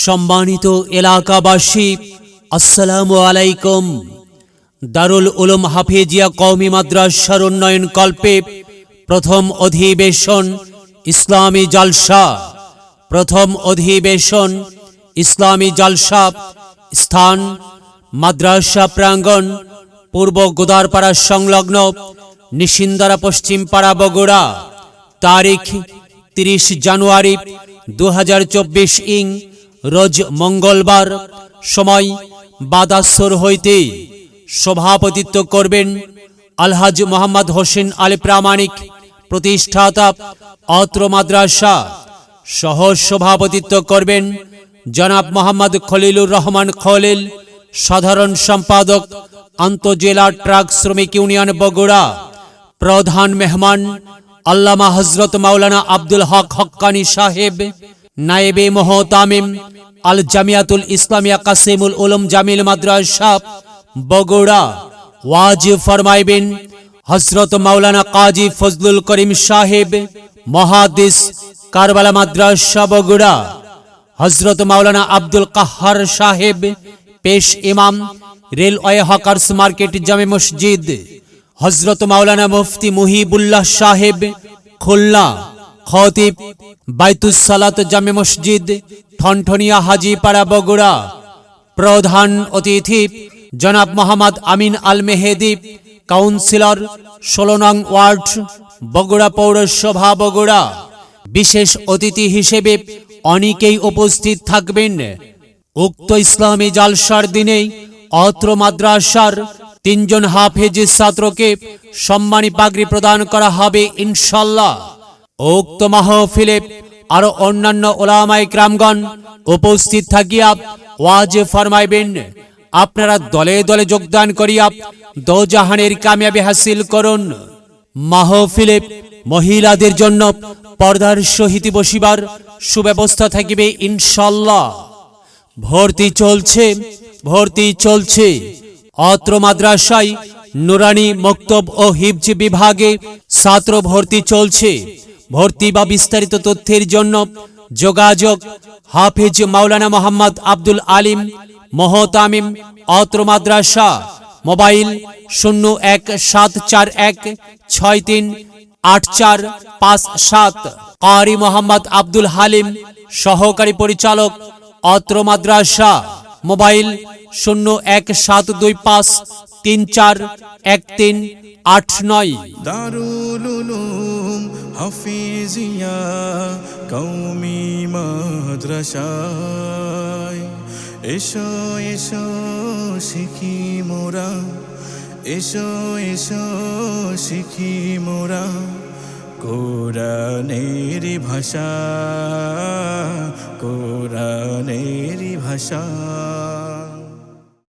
সম্মানিত এলাকাবাসী, আসসালামু আলাইকুম। দারুল উলুম হাফেজিয়া কওমি মাদ্রাসার উন্নয়ন কল্পে প্রথম অধিবেশন ইসলামী জালসা। প্রথম অধিবেশন ইসলামী জালসা। স্থান মাদ্রাসা প্রাঙ্গণ, পূর্ব গোদারপাড়া সংলগ্ন নিশিন্দারা পশ্চিম পাড়া, বগুড়া। তারিখ 30 জানুয়ারি 2024 ইং রোজ মঙ্গলবার। সময় বাদ আসর হইতে। সভাপতিত্ব করবেন আলহাজ মোহাম্মদ হোসেন আলী প্রামাণিক, প্রতিষ্ঠাতা অত্র মাদ্রাসা। সহ সভাপতিত্ব করবেন জনাব মোহাম্মদ খলিলুর রহমান খলিল, সাধারণ সম্পাদক আন্তঃজেলা ট্রাক শ্রমিক ইউনিয়ন, বগুড়া। প্রধান মেহমান আল্লামা হযরত মাওলানা আব্দুল হক হক্কানী সাহেব, নায়েবে মুহতামিম আল জামিয়াতুল ইসলামিয়া কাসিমুল উলুম জামিল মাদ্রাসা, বগুড়া। ওয়াজ ফরমাইবেন হযরত মাওলানা কাজী ফজলুল করিম সাহেব, মুহাদ্দিস, কারবালা মাদ্রাসা, বগুড়া। হযরত মাওলানা আব্দুল কাহ্হার সাহেব, পেশ ইমাম, রেলওয়ে হকার্স মার্কেট, জামে মসজিদ। হযরত মাওলানা মুফতি মুহিবুল্লাহ সাহেব, খুলনা, খতিব, বাইতুস সালাত, জামে মসজিদ, ঠনঠনিয়া, হাজীপাড়া, বগুড়া। প্রধান অতিথি জনাব মোহাম্মদ আমিন আল মেহেদি, কাউন্সিলর, 16 নং ওয়ার্ড, বগুড়া পৌরসভা, বগুড়া। বিশেষ অতিথি হিসেবে অনেকেই উপস্থিত থাকবেন। উক্ত ইসলামী জালসার দিনে অত্র মাদ্রাসার 3 জন হাফেজ ছাত্রকে সম্মানী পাগড়ি প্রদান করা হবে ইনশাআল্লাহ। উক্ত মাহফিলে আরো অন্যান্য উলামায়ে কিরামগণ উপস্থিত থাকিয়া ওয়াজ ফরমাইবেন। আপনারা দলে দলে যোগদান করিয়া দোজাহানের কামিয়াবি হাসিল করুন। মাহফিলে মহিলাদের জন্য পর্দার সহিত বসিবার সুব্যবস্থা থাকিবে ইনশাআল্লাহ। ভর্তি চলছে। অত্র মাদ্রাসায় নুরানি, মক্তব ও হিফজ বিভাগে ছাত্র ভর্তি চলছে। ভর্তি বা বিস্তারিত তথ্যের জন্য যোগাযোগ হাফেজ মাওলানা মোহাম্মদ আব্দুল আলিম, মুহতামিম, অত্র মাদ্রাসা। মোবাইল 01741638457। কারি মোহাম্মদ আব্দুল হালিম, সহকারী পরিচালক, অত্র মাদ্রাসা। মোবাইল 01725341389। দারুল উলুম হাফেজিয়া কওমি মাদ্রাসায় এসো এসো শিখি মোরা, এসো এসো শিখি মোরা কোরআনের ভাষা, কোরআনের ভাষা।